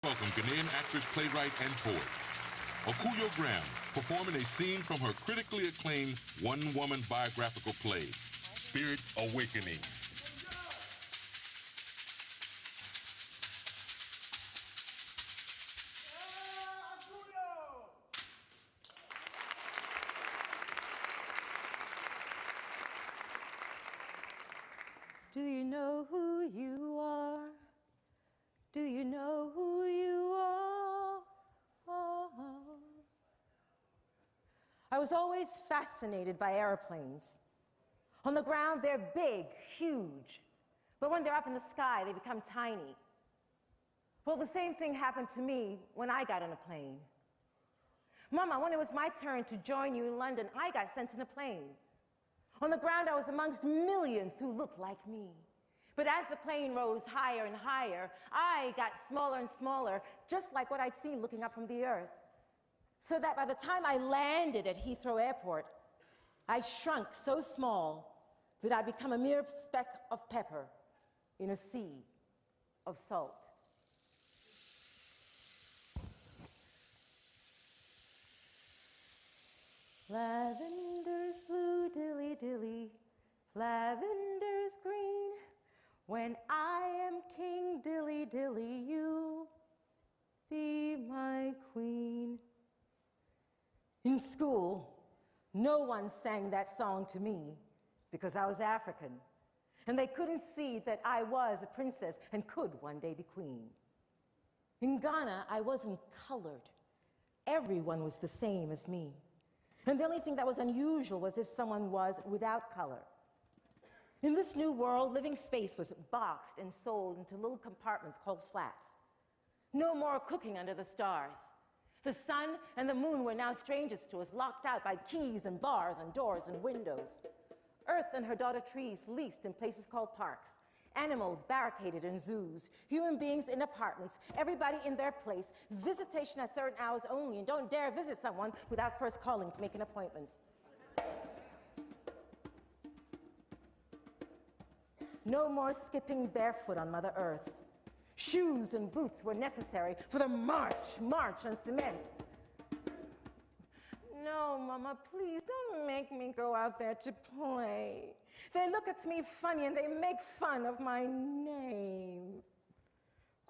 Welcome Ghanaian actress, playwright, and poet, Okuyo Graham, performing a scene from her critically acclaimed one-woman biographical play, Spirit Awakening. Do you know who you are? Do you know who you are? I was always fascinated by airplanes. On the ground, they're big, huge. But when they're up in the sky, they become tiny. Well, the same thing happened to me when I got on a plane. Mama, when it was my turn to join you in London, I got sent in a plane. On the ground, I was amongst millions who looked like me. But as the plane rose higher and higher, I got smaller and smaller, just like what I'd seen looking up from the earth. So that by the time I landed at Heathrow Airport, I shrunk so small that I'd become a mere speck of pepper in a sea of salt. Lavender's blue dilly-dilly, lavender's green. When I am king dilly-dilly, you be my queen. In school, no one sang that song to me because I was African, and they couldn't see that I was a princess and could one day be queen. In Ghana, I wasn't colored. Everyone was the same as me. And the only thing that was unusual was if someone was without color. In this new world, living space was boxed and sold into little compartments called flats. No more cooking under the stars. The sun and the moon were now strangers to us, locked out by keys and bars and doors and windows. Earth and her daughter trees leased in places called parks. Animals barricaded in zoos. Human beings in apartments. Everybody in their place. Visitation at certain hours only, and don't dare visit someone without first calling to make an appointment. No more skipping barefoot on Mother Earth. Shoes and boots were necessary for the march on cement. No, Mama, please don't make me go out there to play. They look at me funny and they make fun of my name.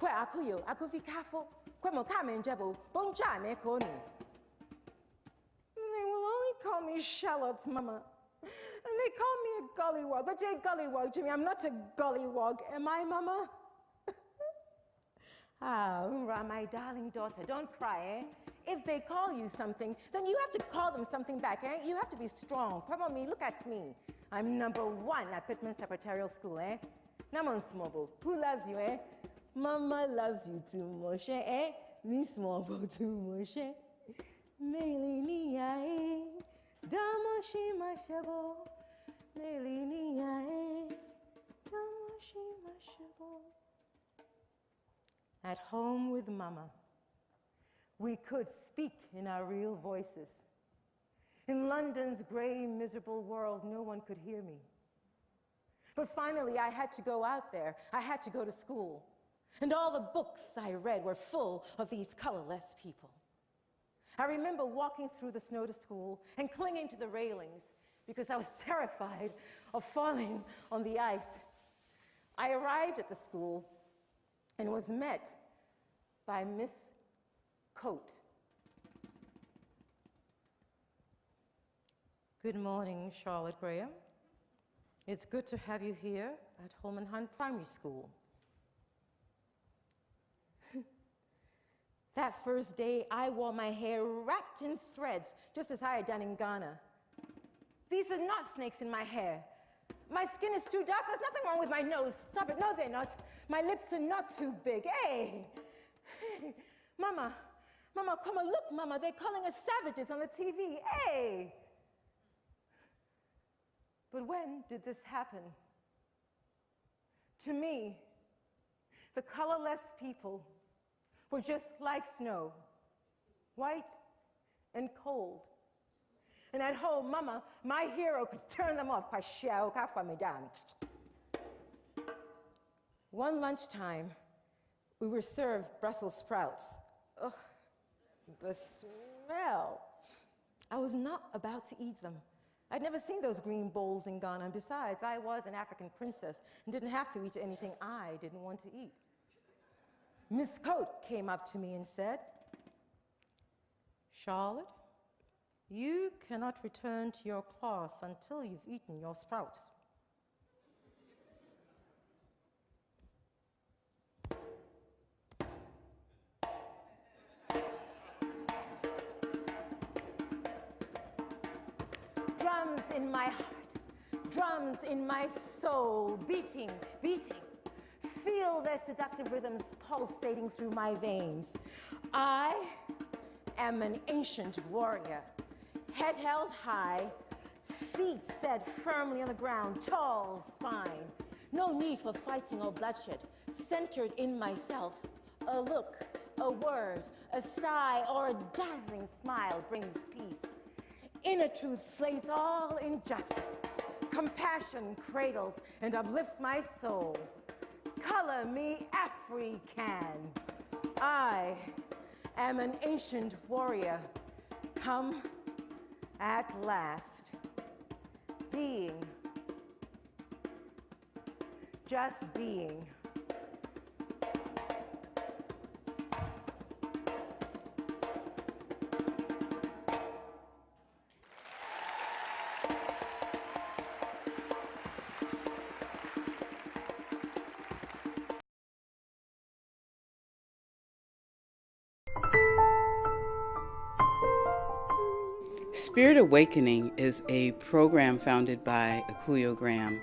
Kwe akuyo, akufi kafo, kwe mo kame njebo, bonja me konu. They will only call me Charlotte, Mama. And they call me a gollywog. But you're a gollywog, Jimmy. I'm not a gollywog, am I, Mama? Umra, my darling daughter, don't cry, eh? If they call you something, then you have to call them something back, eh? You have to be strong. Probably, look at me. I'm #1 at Pittman Secretarial School, eh? Namon Smobo, who loves you, eh? Mama loves you too much, eh? Me Smobo too much, eh? Melinia, eh? Damoshi Mashabo. Melinia, eh? Damoshi Mashabo. At home with Mama, we could speak in our real voices. In London's gray, miserable world, no one could hear me. But finally, I had to go out there. I had to go to school. And all the books I read were full of these colorless people. I remember walking through the snow to school and clinging to the railings because I was terrified of falling on the ice. I arrived at the school and was met by Miss Coat. Good morning, Charlotte Graham. It's good to have you here at Holman Hunt Primary School. That first day, I wore my hair wrapped in threads, just as I had done in Ghana. These are not snakes in my hair. My skin is too dark. There's nothing wrong with my nose. Stop it. No, they're not. My lips are not too big. Hey! Mama, come on, look, Mama. They're calling us savages on the TV. Hey! But when did this happen? To me, the colorless people were just like snow, white and cold. And at home, Mama, my hero, could turn them off. One lunchtime, We were served Brussels sprouts. Ugh, the smell. I was not about to eat them. I'd never seen those green bowls in Ghana, and besides, I was an African princess and didn't have to eat anything I didn't want to eat. Miss Coate came up to me and said, "Charlotte, you cannot return to your class until you've eaten your sprouts." Drums in my heart, drums in my soul, beating, beating. Feel their seductive rhythms pulsating through my veins. I am an ancient warrior, head held high, feet set firmly on the ground, tall spine. No need for fighting or bloodshed, centered in myself. A look, a word, a sigh, or a dazzling smile brings peace. Inner truth slays all injustice. Compassion cradles and uplifts my soul. Color me African. I am an ancient warrior, come at last. Being, just being. Spirit Awakening is a program founded by Akuyo Graham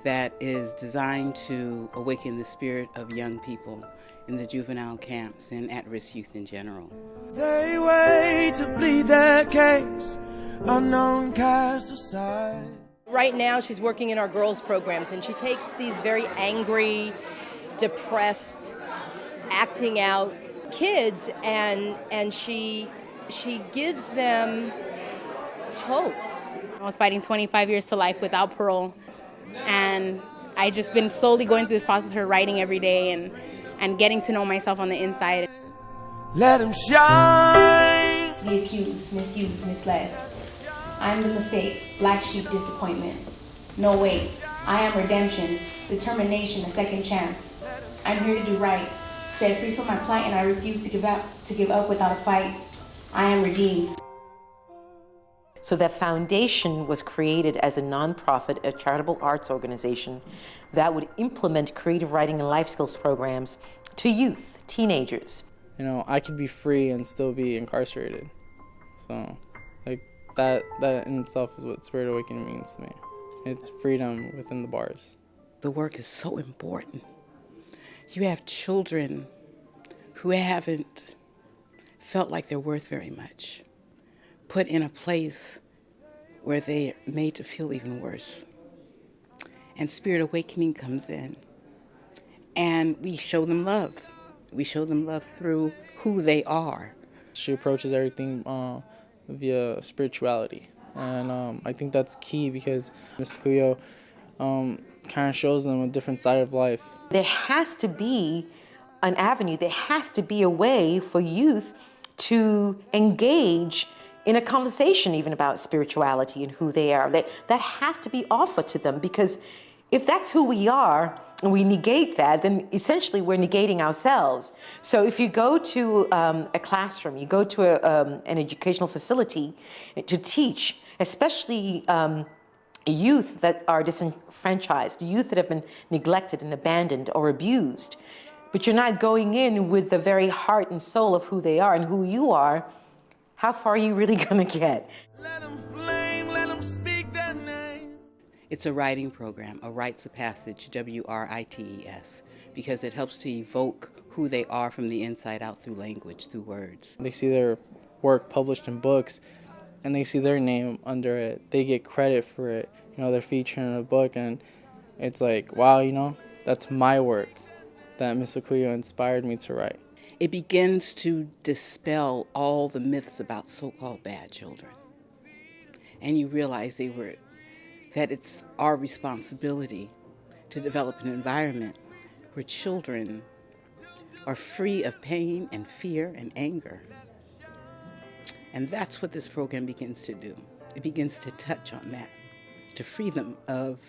that is designed to awaken the spirit of young people in the juvenile camps and at-risk youth in general. They wait to plead their case, unknown cast aside. Right now she's working in our girls programs, and she takes these very angry, depressed, acting out kids and she gives them hope. I was fighting 25 years to life without parole, and I just been slowly going through this process of her writing every day and getting to know myself on the inside. Let him shine. The accused, misused, misled. I'm the mistake, black sheep, disappointment. No wait, I am redemption, determination, a second chance. I'm here to do right, set free from my plight, and I refuse to give up without a fight. I am redeemed. So that foundation was created as a nonprofit, a charitable arts organization that would implement creative writing and life skills programs to youth, teenagers. You know, I could be free and still be incarcerated. So, like, that in itself is what Spirit Awakening means to me. It's freedom within the bars. The work is so important. You have children who haven't felt like they're worth very much, put in a place where they're made to feel even worse. And Spirit Awakening comes in, and we show them love. We show them love through who they are. She approaches everything via spirituality. And I think that's key because Ms. Kuyo kind of shows them a different side of life. There has to be an avenue, there has to be a way for youth to engage in a conversation even about spirituality and who they are. That has to be offered to them, because if that's who we are and we negate that, then essentially we're negating ourselves. So if you go to a classroom, you go to an educational facility to teach, especially youth that are disenfranchised, youth that have been neglected and abandoned or abused, but you're not going in with the very heart and soul of who they are and who you are, how far are you really going to get? Let him flame, let him speak their name. It's a writing program, a rites of passage, WRITES, because it helps to evoke who they are from the inside out through language, through words. They see their work published in books, and they see their name under it. They get credit for it. You know, they're featured in a book, and it's like, wow, you know, that's my work that Miss Akuyo inspired me to write. It begins to dispel all the myths about so-called bad children. And you realize that it's our responsibility to develop an environment where children are free of pain and fear and anger. And that's what this program begins to do. It begins to touch on that, to free them of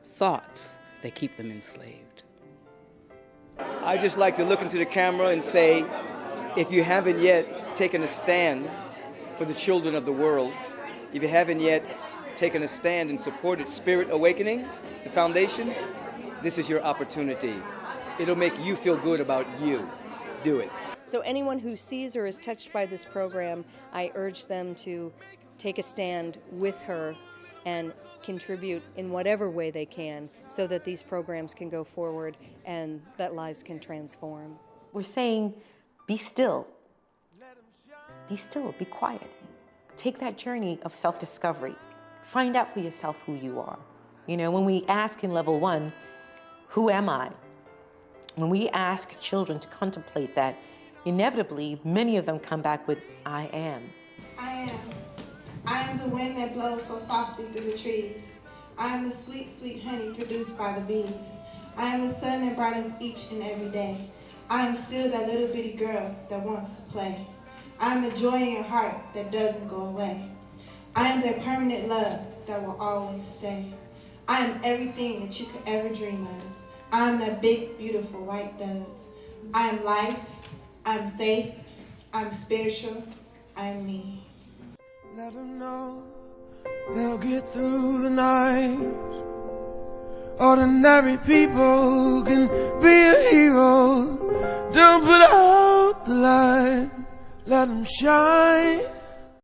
thoughts that keep them enslaved. I just like to look into the camera and say, if you haven't yet taken a stand for the children of the world, if you haven't yet taken a stand and supported Spirit Awakening, the foundation, this is your opportunity. It'll make you feel good about you. Do it. So anyone who sees or is touched by this program, I urge them to take a stand with her and contribute in whatever way they can so that these programs can go forward and that lives can transform. We're saying, be still. Be still, be quiet. Take that journey of self-discovery. Find out for yourself who you are. You know, when we ask in level 1, who am I? When we ask children to contemplate that, inevitably, many of them come back with, I am. I am. I am the wind that blows so softly through the trees. I am the sweet, sweet honey produced by the bees. I am the sun that brightens each and every day. I am still that little bitty girl that wants to play. I am the joy in your heart that doesn't go away. I am that permanent love that will always stay. I am everything that you could ever dream of. I am that big, beautiful white dove. I am life. I am faith. I am spiritual. I am me. Let them know they'll get through the night. Ordinary people can be a hero. Don't put out the light. Let them shine.